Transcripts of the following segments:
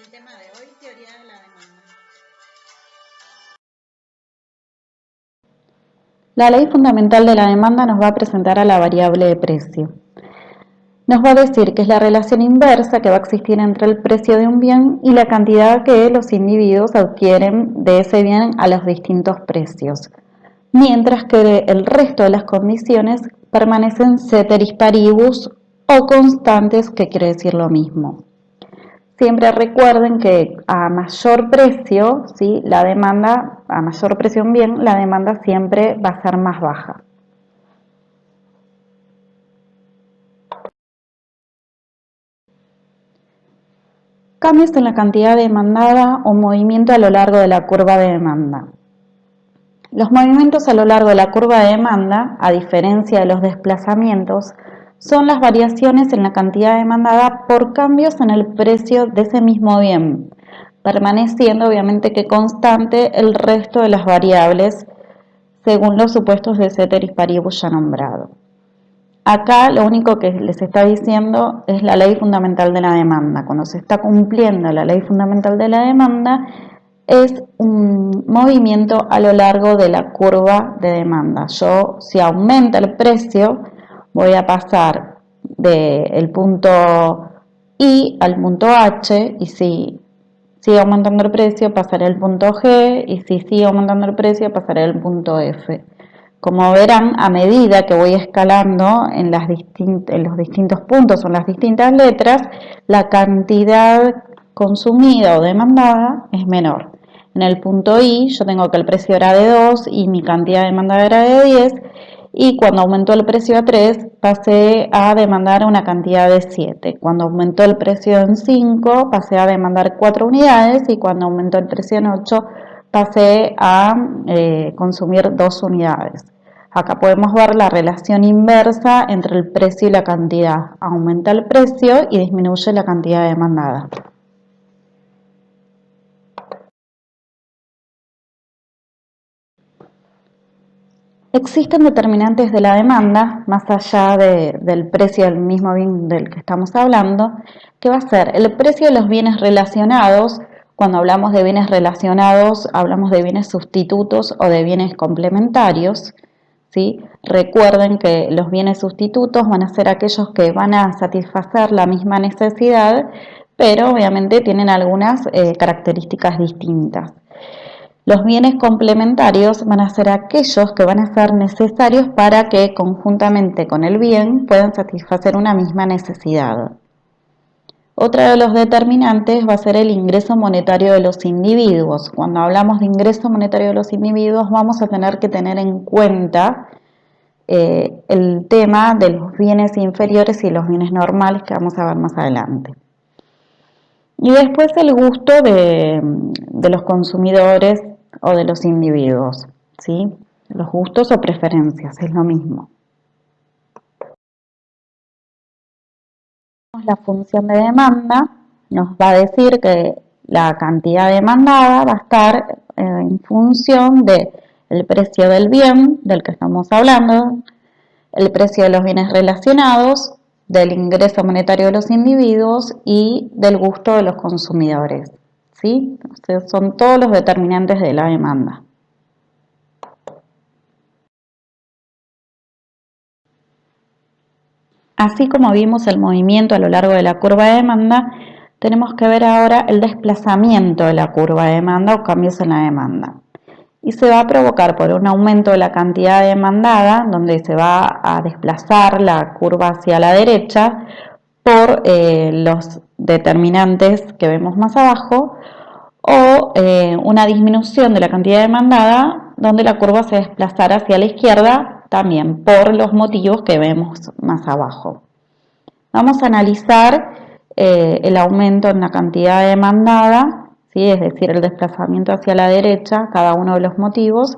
El tema de hoy, teoría de la demanda. La ley fundamental de la demanda nos va a presentar a la variable de precio. Nos va a decir que es la relación inversa que va a existir entre el precio de un bien y la cantidad que los individuos adquieren de ese bien a los distintos precios, mientras que el resto de las condiciones permanecen ceteris paribus o constantes, que quiere decir lo mismo. Siempre recuerden que a mayor precio, ¿sí? La demanda, a mayor precio un bien, la demanda siempre va a ser más baja. Cambios en la cantidad demandada o movimiento a lo largo de la curva de demanda. Los movimientos a lo largo de la curva de demanda, a diferencia de los desplazamientos, son las variaciones en la cantidad demandada por cambios en el precio de ese mismo bien, permaneciendo obviamente que constante el resto de las variables según los supuestos de ceteris paribus ya nombrado. Acá lo único que les está diciendo es la ley fundamental de la demanda. Cuando se está cumpliendo la ley fundamental de la demanda, es un movimiento a lo largo de la curva de demanda. Si aumenta el precio, voy a pasar del punto I al punto H, y si sigue aumentando el precio, pasaré al punto G, y si sigue aumentando el precio, pasaré al punto F. Como verán, a medida que voy escalando en los distintos puntos o en las distintas letras, la cantidad consumida o demandada es menor. En el punto I yo tengo que el precio era de 2 y mi cantidad demandada era de 10, y cuando aumentó el precio a 3 pasé a demandar una cantidad de 7. Cuando aumentó el precio en 5 pasé a demandar 4 unidades, y cuando aumentó el precio en 8 pasé a consumir 2 unidades. Acá podemos ver la relación inversa entre el precio y la cantidad. Aumenta el precio y disminuye la cantidad demandada. Existen determinantes de la demanda, más allá del precio del mismo bien del que estamos hablando, que va a ser el precio de los bienes relacionados. Cuando hablamos de bienes relacionados, hablamos de bienes sustitutos o de bienes complementarios, ¿sí? Recuerden que los bienes sustitutos van a ser aquellos que van a satisfacer la misma necesidad, pero obviamente tienen algunas características distintas. Los bienes complementarios van a ser aquellos que van a ser necesarios para que conjuntamente con el bien puedan satisfacer una misma necesidad. Otro de los determinantes va a ser el ingreso monetario de los individuos. Cuando hablamos de ingreso monetario de los individuos, vamos a tener que tener en cuenta el tema de los bienes inferiores y los bienes normales, que vamos a ver más adelante. Y después el gusto de los consumidores o de los individuos, ¿sí? Los gustos o preferencias, es lo mismo. La función de demanda nos va a decir que la cantidad demandada va a estar en función del precio del bien del que estamos hablando, el precio de los bienes relacionados, del ingreso monetario de los individuos y del gusto de los consumidores, ¿sí? Entonces, son todos los determinantes de la demanda. Así como vimos el movimiento a lo largo de la curva de demanda, tenemos que ver ahora el desplazamiento de la curva de demanda o cambios en la demanda. Y se va a provocar por un aumento de la cantidad demandada, donde se va a desplazar la curva hacia la derecha por los determinantes que vemos más abajo, o una disminución de la cantidad demandada, donde la curva se desplazará hacia la izquierda, también por los motivos que vemos más abajo. Vamos a analizar el aumento en la cantidad demandada, ¿sí? Es decir, el desplazamiento hacia la derecha, cada uno de los motivos,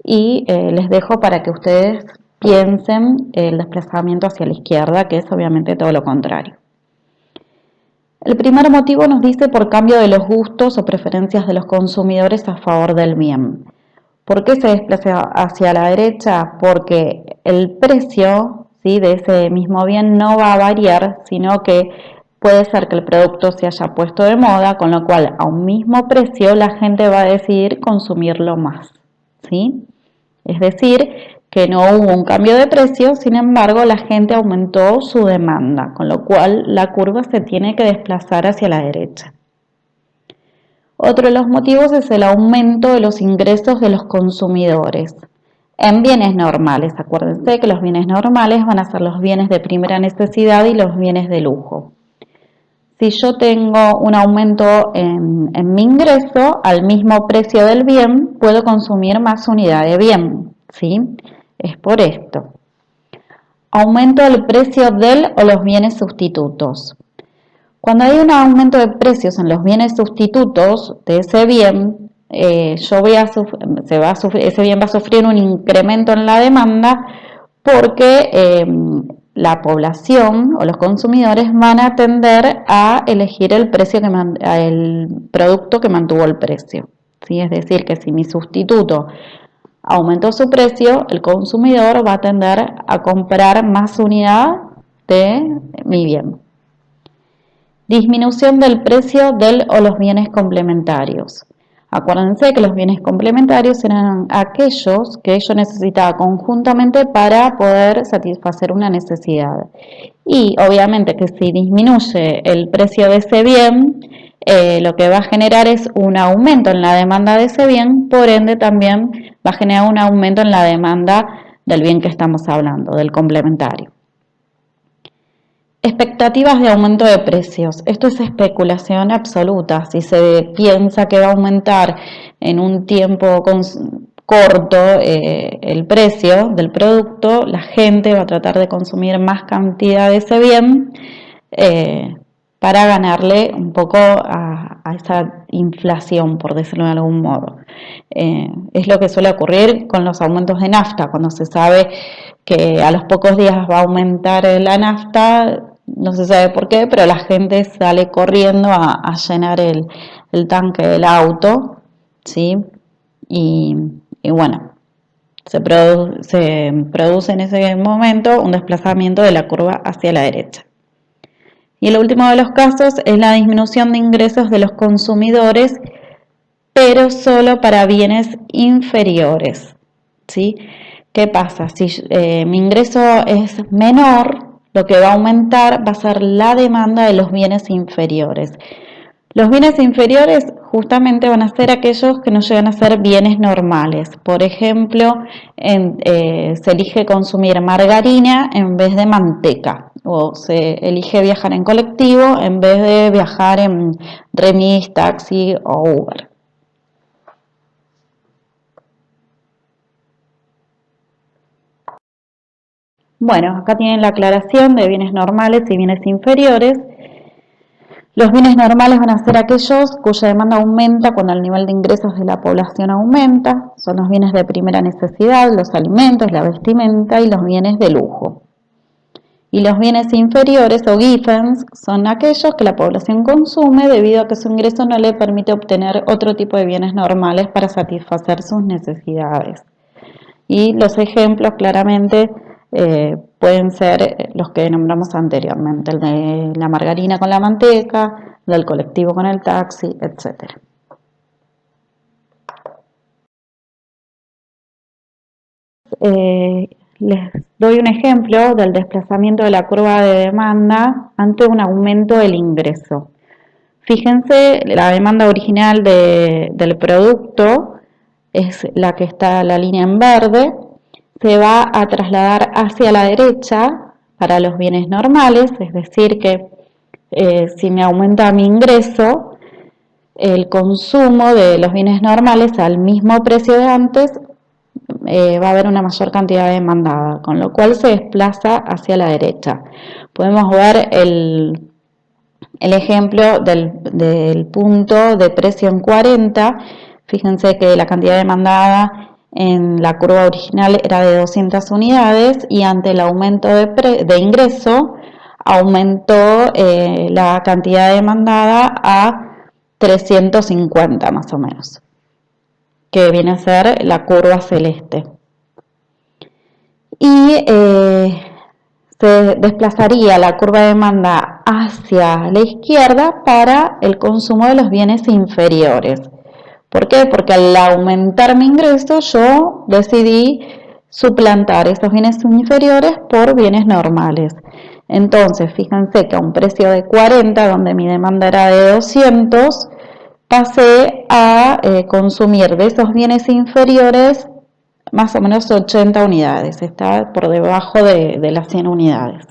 y les dejo para que ustedes piensen el desplazamiento hacia la izquierda, que es obviamente todo lo contrario. El primer motivo nos dice por cambio de los gustos o preferencias de los consumidores a favor del bien. ¿Por qué se desplaza hacia la derecha? Porque el precio, ¿sí?, de ese mismo bien no va a variar, sino que puede ser que el producto se haya puesto de moda, con lo cual a un mismo precio la gente va a decidir consumirlo más, ¿sí? Es decir, que no hubo un cambio de precio, sin embargo la gente aumentó su demanda, con lo cual la curva se tiene que desplazar hacia la derecha. Otro de los motivos es el aumento de los ingresos de los consumidores en bienes normales. Acuérdense que los bienes normales van a ser los bienes de primera necesidad y los bienes de lujo. Si yo tengo un aumento en mi ingreso, al mismo precio del bien, puedo consumir más unidad de bien, ¿sí? Es por esto. Aumento del precio del o los bienes sustitutos. Cuando hay un aumento de precios en los bienes sustitutos de ese bien, ese bien va a sufrir un incremento en la demanda porque la población o los consumidores van a tender a elegir el producto que mantuvo el precio, ¿sí? Es decir, que si mi sustituto aumentó su precio, el consumidor va a tender a comprar más unidad de mi bien. Disminución del precio del o los bienes complementarios. Acuérdense que los bienes complementarios eran aquellos que yo necesitaba conjuntamente para poder satisfacer una necesidad. Y obviamente que si disminuye el precio de ese bien, lo que va a generar es un aumento en la demanda de ese bien, por ende también va a generar un aumento en la demanda del bien que estamos hablando, del complementario. Expectativas de aumento de precios. Esto es especulación absoluta. Si se piensa que va a aumentar en un tiempo corto el precio del producto, la gente va a tratar de consumir más cantidad de ese bien para ganarle un poco a esa inflación, por decirlo de algún modo. Es lo que suele ocurrir con los aumentos de nafta. Cuando se sabe que a los pocos días va a aumentar la nafta, no se sabe por qué, pero la gente sale corriendo a llenar el tanque del auto, ¿sí? Y bueno, se produce en ese momento un desplazamiento de la curva hacia la derecha. Y el último de los casos es la disminución de ingresos de los consumidores, pero solo para bienes inferiores, ¿sí? ¿Qué pasa? Si mi ingreso es menor, lo que va a aumentar va a ser la demanda de los bienes inferiores. Los bienes inferiores justamente van a ser aquellos que no llegan a ser bienes normales. Por ejemplo, se elige consumir margarina en vez de manteca, o se elige viajar en colectivo en vez de viajar en remis, taxi o Uber. Bueno, acá tienen la aclaración de bienes normales y bienes inferiores. Los bienes normales van a ser aquellos cuya demanda aumenta cuando el nivel de ingresos de la población aumenta. Son los bienes de primera necesidad, los alimentos, la vestimenta y los bienes de lujo. Y los bienes inferiores o giffens son aquellos que la población consume debido a que su ingreso no le permite obtener otro tipo de bienes normales para satisfacer sus necesidades. Y los ejemplos claramente pueden ser los que nombramos anteriormente, el de la margarina con la manteca, el del colectivo con el taxi, etc. Les doy un ejemplo del desplazamiento de la curva de demanda ante un aumento del ingreso. Fíjense, la demanda original del producto es la que está la línea en verde, se va a trasladar hacia la derecha para los bienes normales, es decir que si me aumenta mi ingreso, el consumo de los bienes normales al mismo precio de antes va a haber una mayor cantidad demandada, con lo cual se desplaza hacia la derecha. Podemos ver el ejemplo del punto de precio en 40. Fíjense que la cantidad demandada en la curva original era de 200 unidades y ante el aumento de ingreso aumentó la cantidad demandada a 350 más o menos, que viene a ser la curva celeste. Y se desplazaría la curva de demanda hacia la izquierda para el consumo de los bienes inferiores. ¿Por qué? Porque al aumentar mi ingreso yo decidí suplantar esos bienes inferiores por bienes normales. Entonces, fíjense que a un precio de 40, donde mi demanda era de 200, pasé a consumir de esos bienes inferiores más o menos 80 unidades. Está por debajo de las 100 unidades.